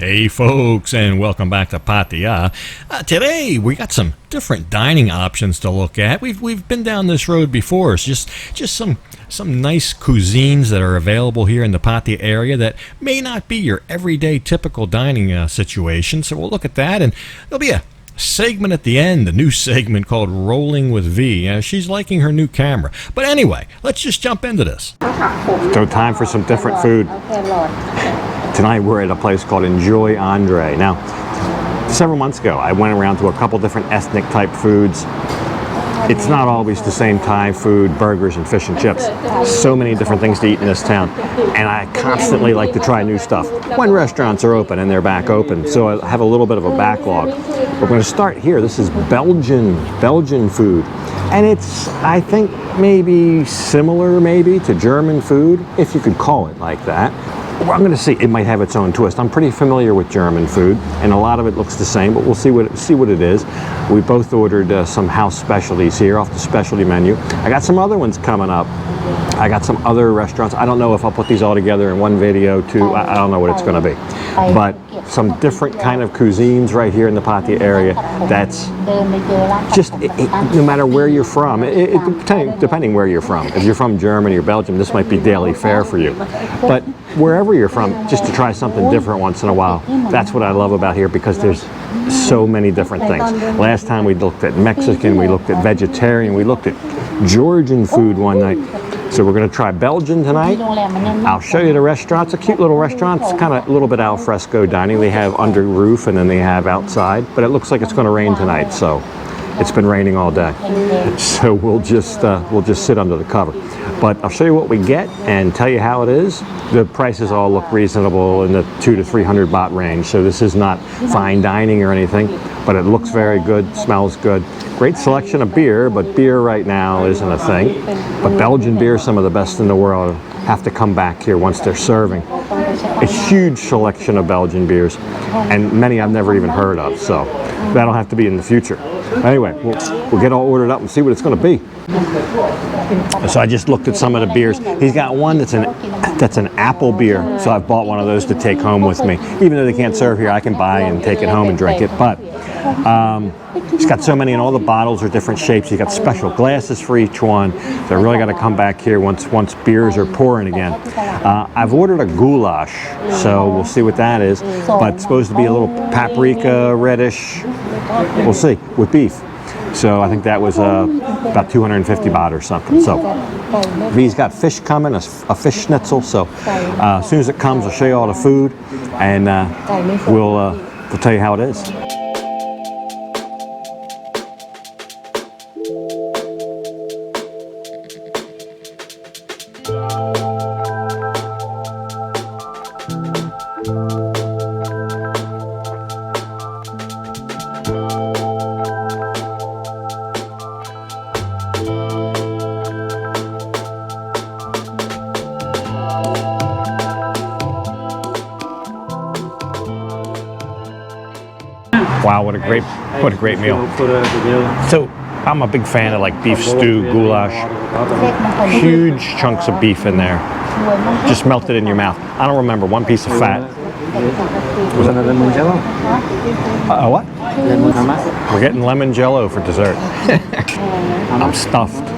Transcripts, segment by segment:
Hey folks, and welcome back to Pattaya. Today we got some different dining options to look at. We've been down this road before. It's just some nice cuisines that are available here in the Pattaya area that may not be your everyday typical dining situation. So we'll look at that, and there'll be a segment at the end, a new segment called Rolling with V. She's liking her new camera. But anyway, let's just jump into this. So time for some different food. Tonight we're at a place called Enjoy Andre. Now, several months ago I went around to a couple different ethnic type foods. It's not always the same Thai food, burgers and fish and chips. So many different things to eat in this town, and I constantly like to try new stuff when restaurants are open and they're back open. So I have a little bit of a backlog. We're going to start here. This is Belgian food, and it's, I think, maybe similar to German food, if you could call it like that. Well, I'm going to see. It might have its own twist. I'm pretty familiar with German food, and a lot of it looks the same, but we'll see what it is. We both ordered some house specialties here off the specialty menu. I got some other ones coming up. I got some other restaurants. I don't know if I'll put these all together in one video too. I don't know what it's going to be. But some different kind of cuisines right here in the Pattaya area. That's just, no matter where you're from, depending where you're from. If you're from Germany or Belgium, this might be daily fare for you. But wherever you're from, just to try something different once in a while. That's what I love about here, because there's so many different things. Last time we looked at Mexican, we looked at vegetarian, we looked at Georgian food one night. So we're going to try Belgian tonight. I'll show you the restaurant. It's a cute little restaurant. It's kind of a little bit al fresco dining. They have under roof and then they have outside. But it looks like it's going to rain tonight, so it's been raining all day. So we'll just sit under the cover. But I'll show you what we get and tell you how it is. The prices all look reasonable in the 200 to 300 baht range. So this is not fine dining or anything, but it looks very good, smells good. Great selection of beer, but beer right now isn't a thing. But Belgian beer, some of the best in the world, have to come back here once they're serving. A huge selection of Belgian beers, and many I've never even heard of, so that'll have to be in the future. Anyway, we'll get all ordered up and see what it's going to be. So I just looked at some of the beers. He's got one that's an apple beer, so I've bought one of those to take home with me. Even though they can't serve here, I can buy and take it home and drink it. But he's got so many, and all the bottles are different shapes. He's got special glasses for each one. So I really got to come back here once beers are pouring again. I've ordered a goulash, so we'll see what that is. But it's supposed to be a little paprika, reddish. We'll see, with beef. So I think that was about 250 baht or something. So V's got fish coming, a fish schnitzel. So as soon as it comes, I'll show you all the food, and we'll tell you how it is. Wow, what a great meal. So I'm a big fan of like beef stew, goulash, huge chunks of beef in there, just melted in your mouth. I don't remember one piece of fat. Was it lemon jello? What? We're getting lemon jello for dessert. I'm stuffed.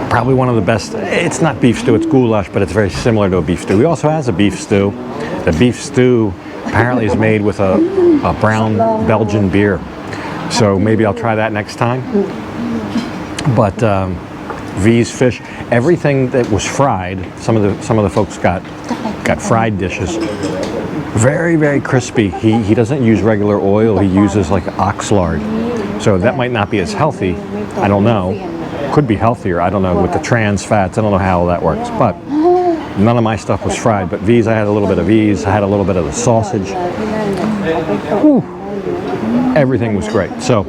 Probably one of the best. It's not beef stew, it's goulash, but it's very similar to a beef stew. He also has a beef stew. The beef stew apparently is made with a brown Belgian beer. So maybe I'll try that next time. But V's fish, everything that was fried, some of the folks got fried dishes. Very, very crispy. He doesn't use regular oil, he uses like ox lard. So that might not be as healthy, I don't know. Could be healthier, I don't know, with the trans fats, I don't know how that works. But none of my stuff was fried, but V's, I had a little bit of V's, I had a little bit of the sausage. Whew. Everything was great. So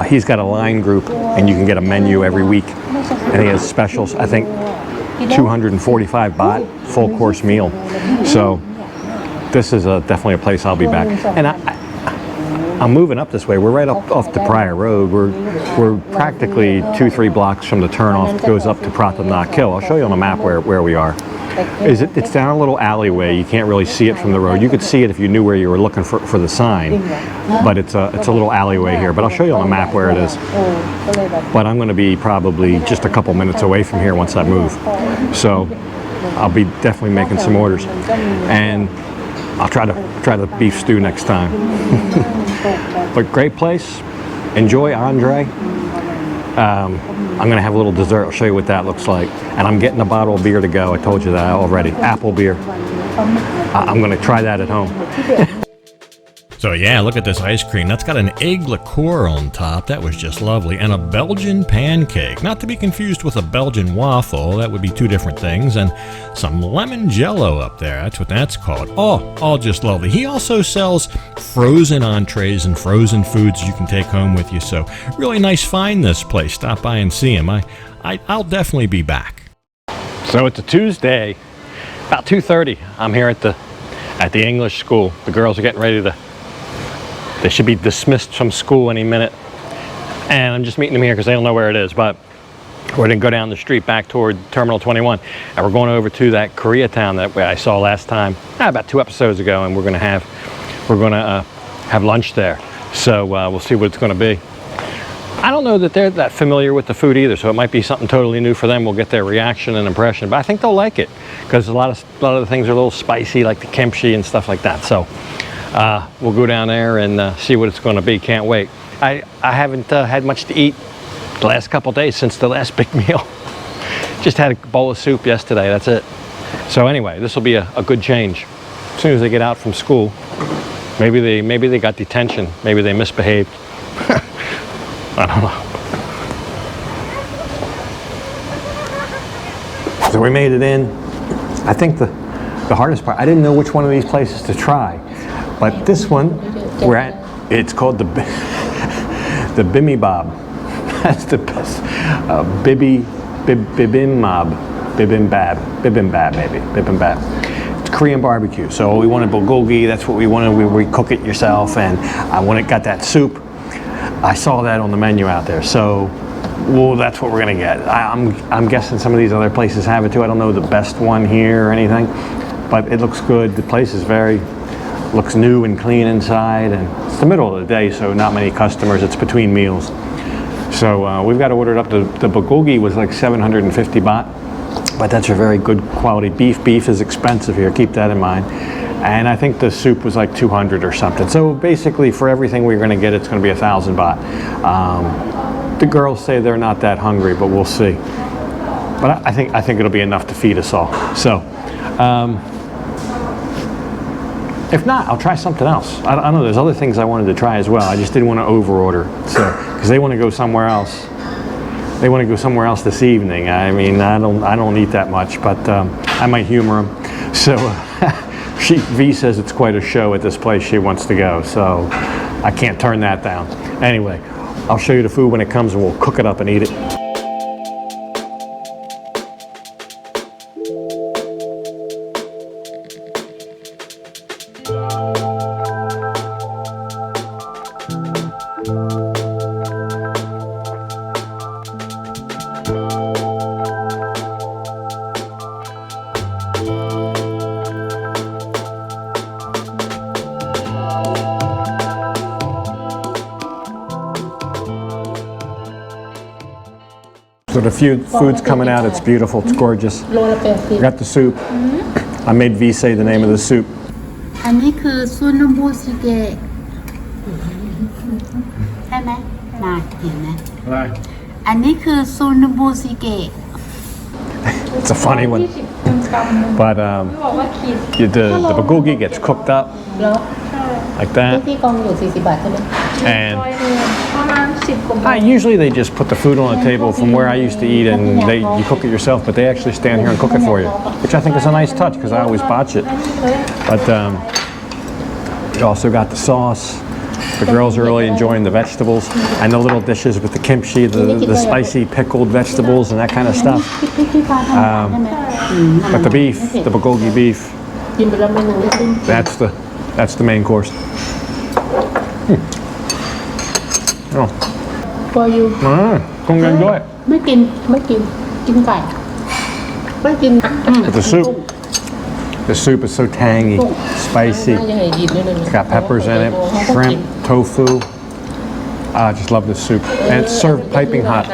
he's got a line group, and you can get a menu every week, and he has specials. I think 245 baht, full course meal. So this is definitely a place I'll be back. And I'm moving up this way. We're right up off the Praya Road. We're practically 2-3 blocks from the turnoff that goes up to Pratamnak Hill. I'll show you on the map where we are. It's down a little alleyway. You can't really see it from the road. You could see it if you knew where you were looking for the sign, but it's a little alleyway here. But I'll show you on the map where it is. But I'm going to be probably just a couple minutes away from here once I move, so I'll be definitely making some orders, and I'll try the beef stew next time. But great place. Enjoy, Andre. I'm going to have a little dessert. I'll show you what that looks like. And I'm getting a bottle of beer to go. I told you that already. Apple beer. I'm going to try that at home. So yeah, look at this ice cream. That's got an egg liqueur on top. That was just lovely. And a Belgian pancake. Not to be confused with a Belgian waffle. That would be two different things. And some lemon jello up there. That's what that's called. Oh, all just lovely. He also sells frozen entrees and frozen foods you can take home with you. So really nice find, this place. Stop by and see him. I'll definitely be back. So it's a Tuesday, about 2:30. I'm here at the English school. The girls are getting ready to. They should be dismissed from school any minute, and I'm just meeting them here because they don't know where it is. But we're going to go down the street back toward Terminal 21, and we're going over to that Koreatown that I saw last time, about 2 episodes ago, and we're going to have lunch there. So we'll see what it's going to be. I don't know that they're that familiar with the food either, so it might be something totally new for them. We'll get their reaction and impression, but I think they'll like it because a lot of the things are a little spicy, like the kimchi and stuff like that. So. We'll go down there and see what it's going to be. Can't wait. I haven't had much to eat the last couple days since the last big meal. Just had a bowl of soup yesterday. That's it. So anyway, this will be a good change. As soon as they get out from school, maybe they got detention. Maybe they misbehaved. I don't know. So we made it in. I think the hardest part, I didn't know which one of these places to try. But this one, we're at, it's called the Bibimbab. That's the best. Bibimbab, maybe. Bibimbab. It's Korean barbecue. So we wanted bulgogi. That's what we wanted. We cook it yourself. And when it got that soup, I saw that on the menu out there. So, well, that's what we're gonna get. I'm guessing some of these other places have it too. I don't know the best one here or anything, but it looks good. The place is looks new and clean inside, and it's the middle of the day, so not many customers. It's between meals. So we've got to order it up. The bulgogi was like 750 baht, but that's a very good quality beef. Beef is expensive here, keep that in mind. And I think the soup was like 200 or something. So basically for everything we're going to get, it's going to be 1,000 baht. The girls say they're not that hungry, but we'll see. But I think it'll be enough to feed us all. So. If not, I'll try something else. I don't know. There's other things I wanted to try as well. I just didn't want to overorder. So, because they want to go somewhere else. They want to go somewhere else this evening. I mean, I don't eat that much, but I might humor them. So, V says it's quite a show at this place she wants to go. So, I can't turn that down. Anyway, I'll show you the food when it comes, and we'll cook it up and eat it. So the food's coming out. It's beautiful. It's gorgeous. Got the soup. I made V say the name of the soup. อันนี้คือซุนบูซิเกะใช่ไหมน่าเห็นไหมอันนี้คือซุนบูซิเกะ It's a funny one. But the bulgogi gets cooked up like that. ที่กองอยู่40 บาทใช่ไหม And usually they just put the food on the table from where I used to eat, and you cook it yourself, but they actually stand here and cook it for you, which I think is a nice touch because I always botch it. But you also got the sauce. The girls are really enjoying the vegetables and the little dishes with the kimchi, the spicy pickled vegetables and that kind of stuff. But the beef, the bulgogi beef, that's the main course. Oh. For you คงกันด้วย ไม่กินกินไก่ The soup. The soup is so tangy, spicy. It's got peppers in it, shrimp, tofu. I just love this soup. And it's served piping hot.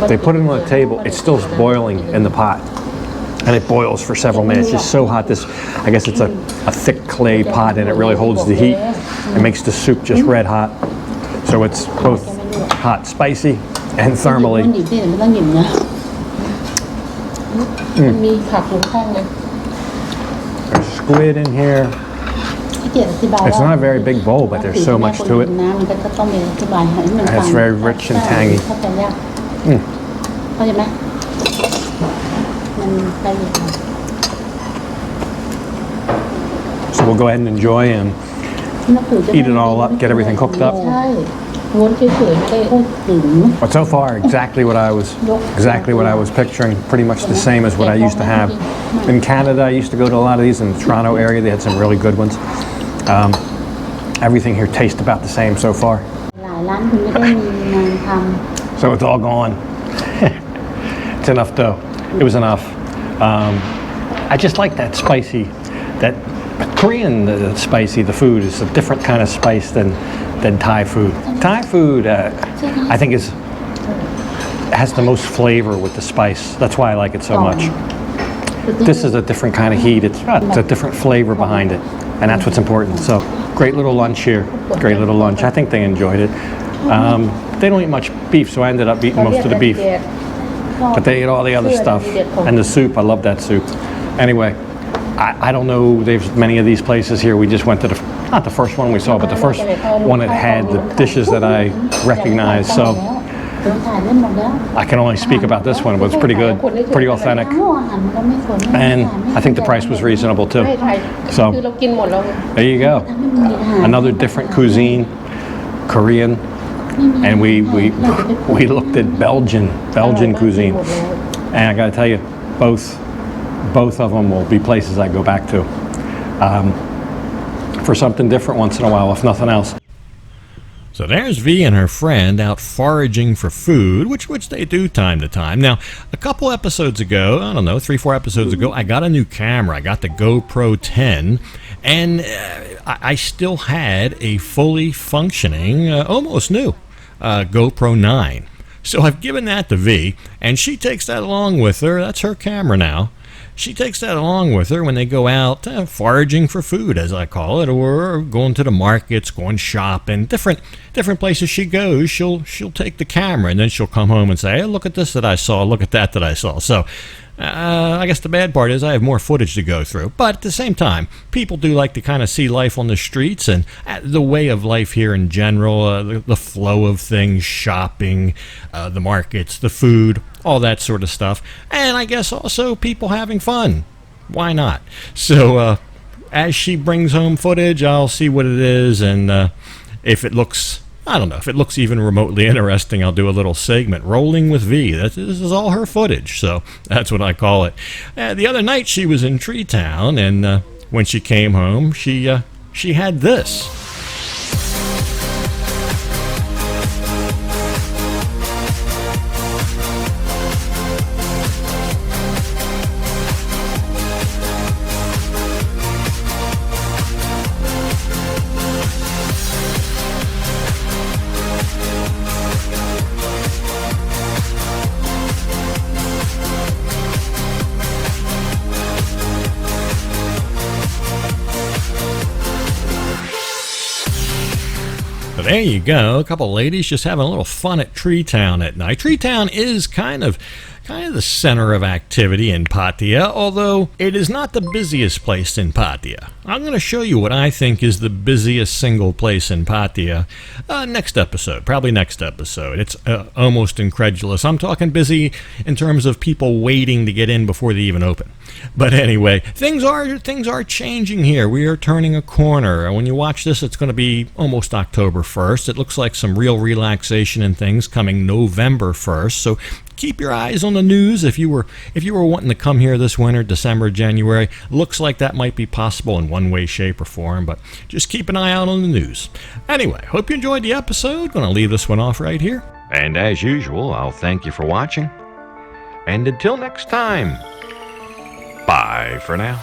They put it on the table. It's still boiling in the pot. And it boils for several minutes. It's so hot. This, I guess it's a thick clay pot, and it really holds the heat. It makes the soup just red hot. So it's both hot, spicy, and thermally. There's squid in here. It's not a very big bowl, but there's so much to it. And it's very rich and tangy. So we'll go ahead and enjoy and eat it all up, get everything cooked up. But so far, exactly what I was picturing, pretty much the same as what I used to have. In Canada, I used to go to a lot of these in the Toronto area. They had some really good ones. Everything here tastes about the same so far. So it's all gone. It's enough dough. It was enough. I just like that spicy, that Korean spicy. The food is a different kind of spice than Thai food. Thai food, I think, has the most flavor with the spice. That's why I like it so much. This is a different kind of heat. It's a different flavor behind it, and that's what's important. So, great little lunch here. Great little lunch. I think they enjoyed it. They don't eat much beef, so I ended up eating most of the beef. But they ate all the other stuff. And the soup, I love that soup. Anyway, I don't know, there's many of these places here. We just went to not the first one we saw, but the first one that had the dishes that I recognized. So I can only speak about this one, but it's pretty good, pretty authentic. And I think the price was reasonable too. So there you go. Another different cuisine, Korean. And we looked at Belgian cuisine. And I gotta tell you, both of them will be places I go back to for something different once in a while, if nothing else. So there's V and her friend out foraging for food, which they do time to time. Now, a couple episodes ago, I don't know, 3-4 episodes ago, I got a new camera. I got the GoPro 10, and I still had a fully functioning, almost new, GoPro 9. So I've given that to V, and she takes that along with her. That's her camera now. She takes that along with her when they go out foraging for food, as I call it, or going to the markets, going shopping, different places she goes. She'll take the camera, and then she'll come home and say, hey, look at this that I saw, look at that I saw. So I guess the bad part is I have more footage to go through. But at the same time, people do like to kind of see life on the streets and the way of life here in general, the flow of things, shopping, the markets, the food, all that sort of stuff. And I guess also people having fun. Why not? So as she brings home footage, I'll see what it is, and if it looks, I don't know, if it looks even remotely interesting, I'll do a little segment, Rolling with V. This is all her footage, so that's what I call it. The other night she was in Tree Town, and when she came home, she had this. There you go. A couple ladies just having a little fun at Tree Town at night. Tree Town is kind of the center of activity in Pattaya, although it is not the busiest place in Pattaya. I'm going to show you what I think is the busiest single place in Pattaya next episode, probably next episode. It's almost incredulous. I'm talking busy in terms of people waiting to get in before they even open. But anyway, things are changing here. We are turning a corner. When you watch this, it's going to be almost October 1st. It looks like some real relaxation and things coming November 1st. So keep your eyes on the news. If you were wanting to come here this winter, December, January, looks like that might be possible in one way, shape, or form, but just keep an eye out on the news. Anyway, hope you enjoyed the episode. Gonna leave this one off right here. And as usual, I'll thank you for watching. And until next time, Bye for now.